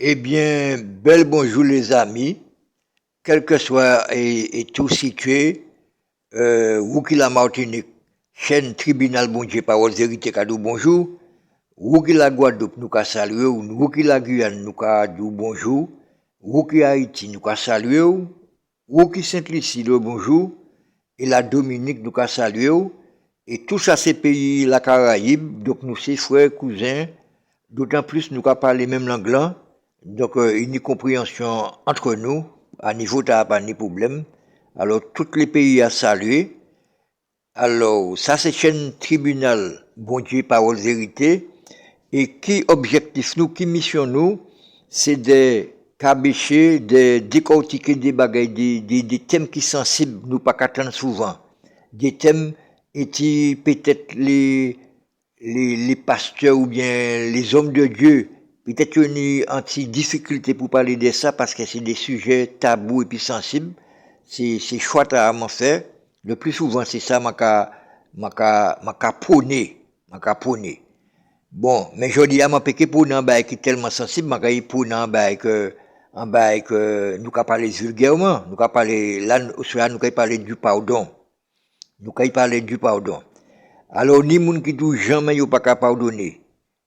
Eh bien, bel bonjour les amis, quel que soit et tout situé, vous qui la Martinique, chaîne tribunal bon Dieu, parole vérité, cadeau bonjour, vous qui la Guadeloupe, nous ka saluer, vous qui la Guyane, nous ka dit bonjour, vous qui Haïti, nous ka saluer, vous qui Saint-Lucie, bonjour, et la Dominique, nous ka saluer, et tout ça, ces pays, la Caraïbe, donc nous, c'est frères, cousins, d'autant plus, nous ka parler même l'anglais, donc une compréhension entre nous, à niveau de pas de problème. Alors, tous les pays à saluer. Alors, ça, c'est chaîne tribunal, bon Dieu, parole vérité. Et qui objectif nous, qui mission nous, c'est de cabécher, de décortiquer des bagailles, des thèmes qui sont sensibles, nous pas qu'attendre souvent. Des thèmes et qui peut-être les pasteurs ou bien les hommes de Dieu, peut-être une anti-difficulté pour parler de ça parce que c'est des sujets tabous et puis sensibles. C'est chouette à m'en faire. Le plus souvent, c'est ça, ma prôné. Bon, mais je dis à ma péché pour un bail qui est tellement sensible, ma pour un bail que, nous qu'à parler vulgairement, nous qu'à parler, là, nous qu'à parler du pardon. Nous qu'à parler du pardon. Alors, ni moun qui dit jamais yo pas qu'à pardonner.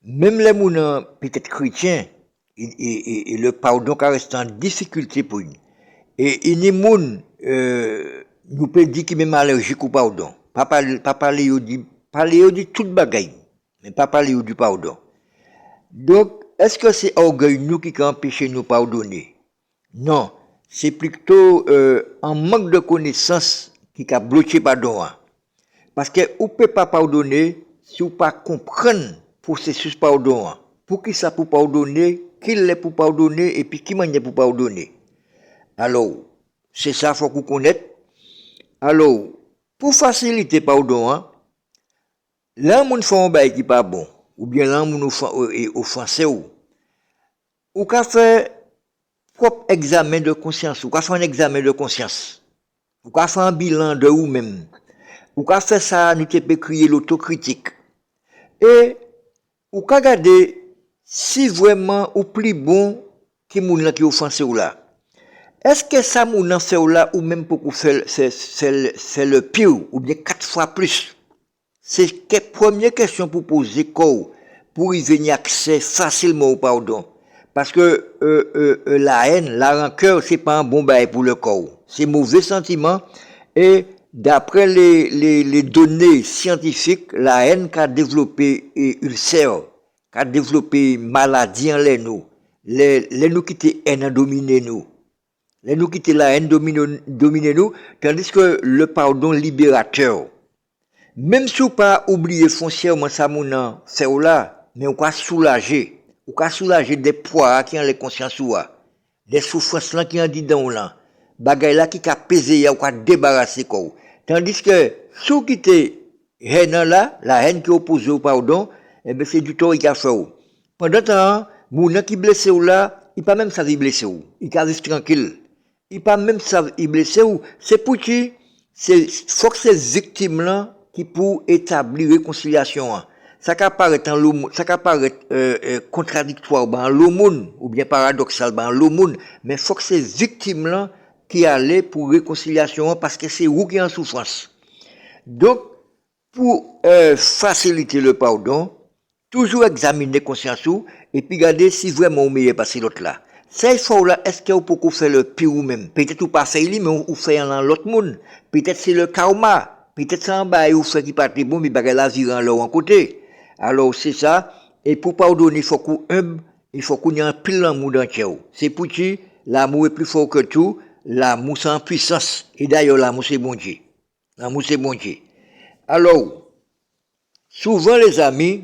Même les moun peut-être chrétiens, et le pardon qui reste en difficulté pour eux. Et ni moun, nous peut dire qui même allergique au pardon. Pas parler yo dit toute bagaille, mais pas parler yo du pardon. Donc, est-ce que c'est orgueil nous qui empêche nous pardonner? Non, c'est plutôt un manque de connaissance qui a bloqué pardon. Parce que vous ne pouvez pas pardonner si vous ne comprenez pas le processus pardon. Pour qui ça pour pardonner, qui l'est pour pardonner et puis qui m'a pour pardonner. Alors, c'est ça qu'il faut qu'on connaisse. Alors, pour faciliter pardon, là, on fait un bail qui n'est pas bon, ou bien là, on est offensé, ou qu'à faire propre examen de conscience, ou qu'à faire un examen de conscience, ou qu'à faire un bilan de vous-même. Ou qu'à faire ça, nous te peut crier l'autocritique. Et, ou qu'à garder, si vraiment, ou plus bon, qui moun la qui offense ou là. Est-ce que ça moun fait ou là, ou même pour faire, c'est le pire, ou bien 4 fois plus? C'est la première question pour poser quoi, pour y venir accès facilement au pardon. Parce que, la haine, la rancœur, c'est pas un bon bail pour le corps. C'est mauvais sentiment, et, d'après les données scientifiques, la haine qu'a développé ulcère, qu'a développé maladie en les nous qui étaient haine dominer nous. Les nous qui étaient la haine dominer nous, tandis que le pardon libérateur. Même si on pas oublier foncièrement ça mon c'est là, mais on peut soulager. On peut soulager des poids qui ont les consciences ou des souffrances là qui ont dit dans là. Bagay là qui a pesé ou qui a débarrassé quoi. Tandis que ceux qui étaient haine là, la haine qui oppose au pardon, eh ben c'est du tort qui a fait. Pendant temps, moun qui blessé ou là, il pas même ça il blessé ou. Il ca vivre tranquille. Il pas même ça il blessé ou. C'est pour qui faut que ces victimes là qui pour établir réconciliation. Ça ca paraît contradictoire dans le monde ou bien paradoxal dans le monde, mais faut que ces victimes là qui allaient pour réconciliation parce que c'est vous qui en souffrance. Donc, pour faciliter le pardon, toujours examiner conscience et puis regarder si vraiment vous meilleur passer l'autre là. Cette fois-là, est-ce que vous pouvez faire le pire ou même? Peut-être vous pas faire lui, mais vous faites dans l'autre monde. Peut-être c'est le karma. Peut-être c'est un bail vous faites qui pas très bon, mais bagay la vie en l'autre côté. Alors, c'est ça. Et pour pardonner, il faut qu'on humble, il faut qu'on ait un pile d'amour dans le C'est pour que l'amour est plus fort que tout. L'amour sans puissance. Et d'ailleurs, l'amour c'est bon Dieu. L'amour c'est bon Dieu. Alors, souvent les amis,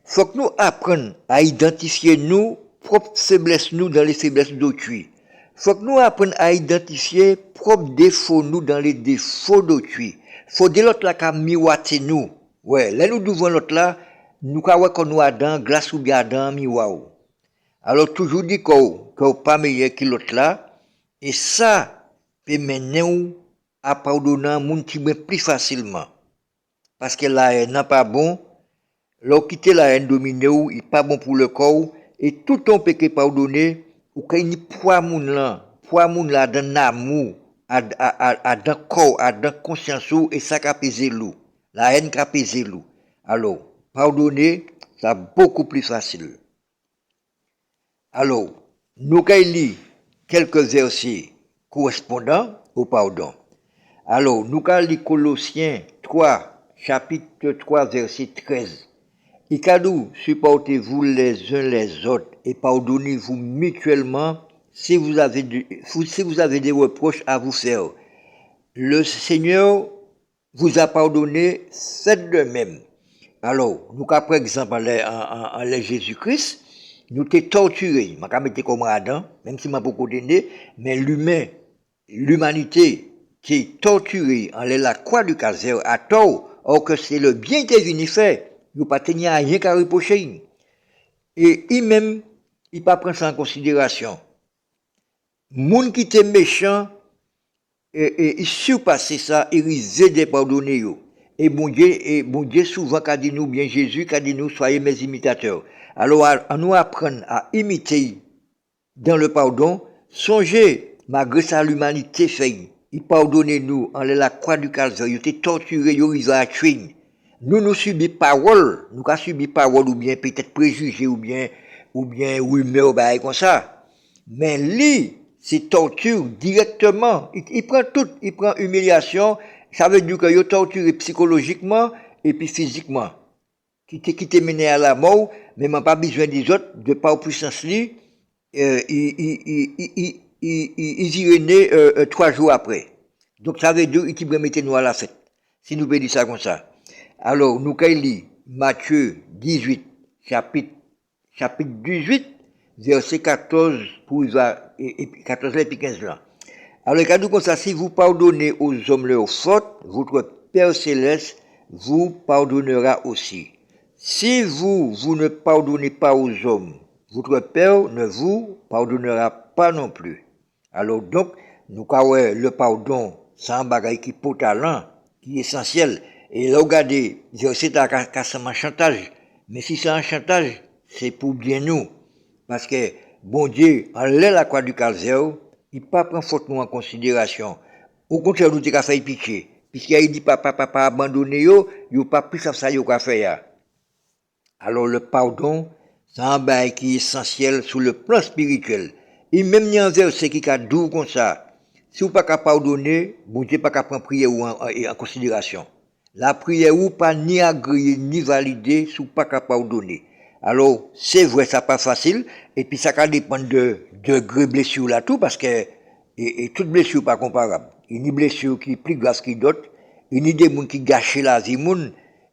faut que nous apprenions à identifier nos propres faiblesses nous dans les faiblesses d'autrui. Faut que nous apprenions à identifier propres défauts nous dans les défauts d'autrui. Faut dire l'autre là qu'à miroiter nous. Ouais, là nous devons l'autre là, nous qu'à voir qu'on nous a dans glace ou bien dans miroir. Alors toujours dit qu'on pas meilleur que l'autre là. Et ça peut mener à pardonner moun qui plus facilement. Parce que la haine n'est pas bon. L'on quitte la haine dominée, il n'est pas bon pour le corps. Et tout on peut pardonner, ou kay ni poids moun là dans l'amour, à dans corps, à dans conscience ou, et ça apaiser l'eau. La haine apaiser l'eau. Alors, pardonner, ça beaucoup plus facile. Alors, nous avons quelques versets correspondants au pardon. Alors, nous avons Colossiens 3, chapitre 3, verset 13. Ikadou, supportez-vous les uns les autres et pardonnez-vous mutuellement si vous avez des reproches à vous faire. Le Seigneur vous a pardonné, faites de même. Alors, nous avons par exemple en Jésus-Christ, nous t'es torturé, je vais mettre comme Adam, même si je ne pas condamné, mais l'humanité t'est torturée en la croix du Calvaire à tort, or que c'est le bien qui est venu faire. Il pas tenir rien qu'à reprocher. Et lui-même, il pas prendre ça en considération. Moun qui était méchant, il surpassait ça, il risait de pardonner. Et bon Dieu souvent qu'a dit nous, bien Jésus, qu'a dit nous, soyez mes imitateurs. Alors, à nous apprendre à imiter dans le pardon, songez, malgré ça, l'humanité fait. Il pardonne nous, en la croix du Calvaire, il était torturé, il a tué. Nous subissons parole, nous avons subi parole ou bien peut-être préjugés ou bien rumeurs comme ça. Mais lui, c'est torture directement. Il prend tout, il prend humiliation. Ça veut dire qu'il est torturé psychologiquement et puis physiquement. Qui te mené à la mort, mais n'a pas besoin des autres, de par puissance lui, il y né 3 jours après. Donc ça veut dire qu'il va mettre nous à la fête. Si nous pouvons dire ça comme ça. Alors, nous avons Matthieu 18, chapitre 18, verset 14 et 14 et puis 15 là. Alors, il dit comme ça, si vous pardonnez aux hommes leurs fautes, votre Père Céleste vous pardonnera aussi. Si vous ne pardonnez pas aux hommes, votre Père ne vous pardonnera pas non plus. Alors donc, nous avons le pardon, c'est un bagage qui est talent, qui est essentiel. Et là, regardez, c'est un chantage. Mais si c'est un chantage, c'est pour bien nous. Parce que, bon Dieu, en la croix du Calvaire, il ne prend pas faute nous en considération. Au contraire, nous avons fait pitié. Puisqu'il dit, papa, abandonné, il n'a pas pris ça, il a fait. Alors, le pardon, c'est un bail qui est essentiel sur le plan spirituel. Et même il y a un verset qui est doux comme ça. Si vous ne pouvez pas pardonner, bon Dieu pas prendre prière en considération. La prière ou pas ni agréée ni validée si vous ne pouvez pas pardonner. Alors, c'est vrai, ça pas facile. Et puis, ça dépend de degré blessure là tout, parce que, et toute blessure pas comparable. Il y a une blessure qui est plus grave que d'autres. Il y a des gens qui gâchent la vie,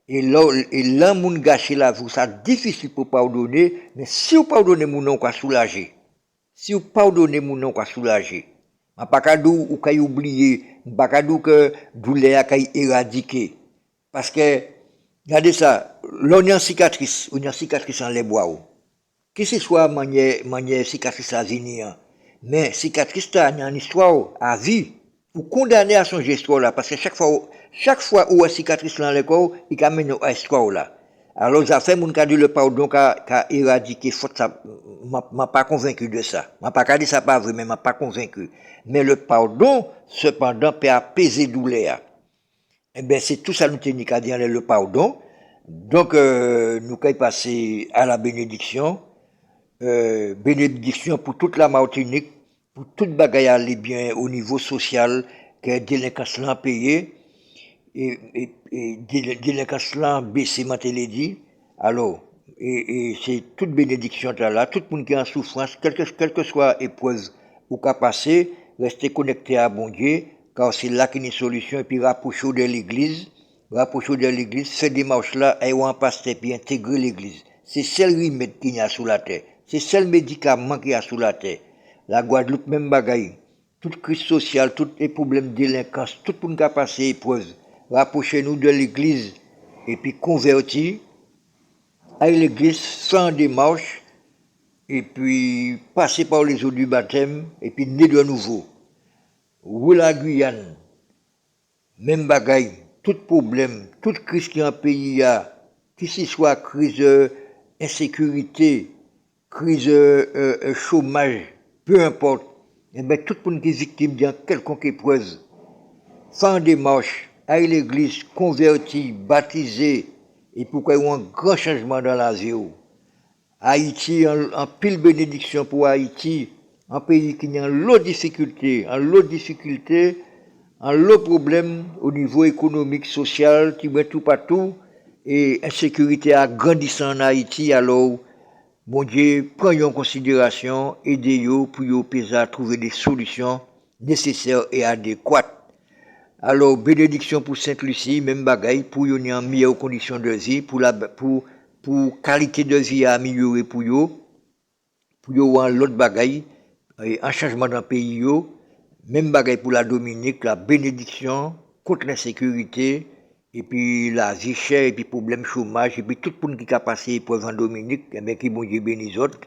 et là, moun gâche la vie, ça difficile pour pardonner, mais si vous pardonnez moun non, quoi soulager. Si vous pardonnez moun non, quoi soulager. Ma pas kadou ou kay oublier, pas kadou que douleur kay éradiquer. Parce que, regardez ça, l'on a une cicatrice en les bois. Que ce soit manière cicatrice à venir, mais cicatrice a une histoire à vie. Vous condamnez à son histoire là, parce que chaque fois où une cicatrice dans le corps, il amène à histoire là. Alors, ça fait mon cas le pardon qu'a éradiqué faute ça, m'a pas convaincu de ça. M'a pas dit ça pas vrai, mais m'a pas convaincu. Mais le pardon, cependant, peut apaiser douleur. Eh ben, c'est tout ça nous tenons qu'à dire le pardon. Donc, nous allons passer à la bénédiction. Bénédiction pour toute la Martinique, pour toute bagaille aller bien au niveau social, que délinquance l'en payé, et délinquance l'en baissé, m'a dit. Alors, et c'est toute bénédiction là, tout le monde qui est en souffrance, quelle que soit épreuve ou qu'à passer, restez connecté à bon Dieu, car c'est là qu'il y a une solution, et puis rapprochez de l'église, cette démarche-là, et un pasteur, puis intégrer l'église. C'est seul remède qu'il y a sous la terre. C'est seul médicament qu'il y a sous la terre. La Guadeloupe, même bagaille. Toute crise sociale, tous les problèmes de délinquance, tout le monde qui a passé épreuve. Rapprochez-nous de l'église, et puis convertir à l'église sans démarche, et puis passer par les eaux du baptême, et puis né de nouveau. Ou la Guyane, même bagaille, tout problème, toute crise qui est en pays, que ce soit crise insécurité, crise chômage, peu importe, eh bien, tout le monde qui est victime d'une quelconque épreuve, fait en démarche, à l'église, converti, baptisé, et pourquoi il y a un grand changement dans la vie. Haïti, en pile bénédiction pour Haïti, un pays qui a l'autre difficulté, un lot problème au niveau économique, social, qui met tout partout, et insécurité a grandissant en Haïti, alors, bon Dieu, prenez en considération, aidez-vous pour vous trouver des solutions nécessaires et adéquates. Alors, bénédiction pour Sainte-Lucie, même bagaille, pour yon en meilleure condition de vie, pour qualité de vie à améliorer pour yon en l'autre bagaille, un changement dans le pays yo, même bagaille pour la Dominique, la bénédiction contre l'insécurité, et puis la vie chère, et puis problème chômage, et puis tout le monde qui a passé épreuve en Dominique, et bien qui bon Dieu bénisse autres.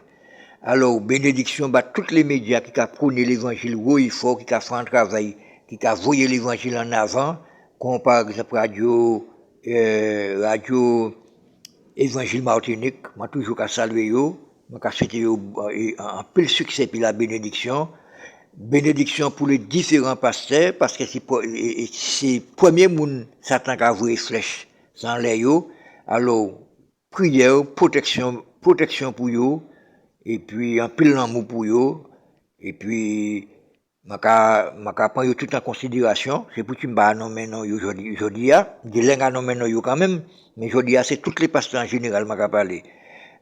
Alors, bénédiction, bah, tous les médias qui ont prôné l'évangile haut et fort, qui ont fait un travail, qui ont voyé l'évangile en avant, comme par exemple radio Évangile Martinique, moi toujours qu'à saluer yo, moi qu'à souhaiter un peu le succès puis la bénédiction. Bénédiction pour les différents pasteurs, parce que c'est premier monde Satan qui a voué flèche sans les yo. Alors, prière, protection pour yo, et puis un peu l'amour pour yo, et puis m'a prend yo tout en considération, c'est pour que me pas nommer non aujourd'hui je l'ai nommé non yo quand même, mais aujourd'hui c'est toutes les pasteurs en général m'a parlé.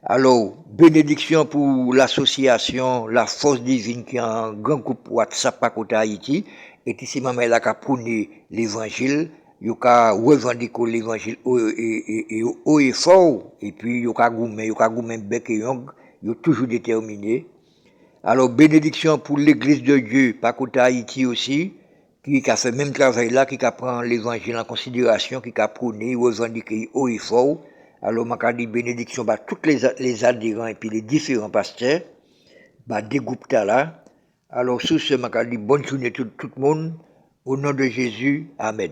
Alors, bénédiction pour l'association La Force Divine qui est un grand groupe WhatsApp à côté Haïti, et ici maman là qui a prôné l'évangile, yo ka revendiquer l'évangile haut et fort, et puis yo ka goumen bec et yong, yo toujours déterminé. Alors, bénédiction pour l'église de Dieu, par côté Haïti aussi, qui a fait le même travail là, qui a pris l'évangile en considération, qui a prôné, revendiqué haut et fort. Alors, je dis bénédiction à tous les adhérents et puis les différents pasteurs, des groupes là. Alors, sur ce, je dis bonne journée à tout le monde. Au nom de Jésus, Amen.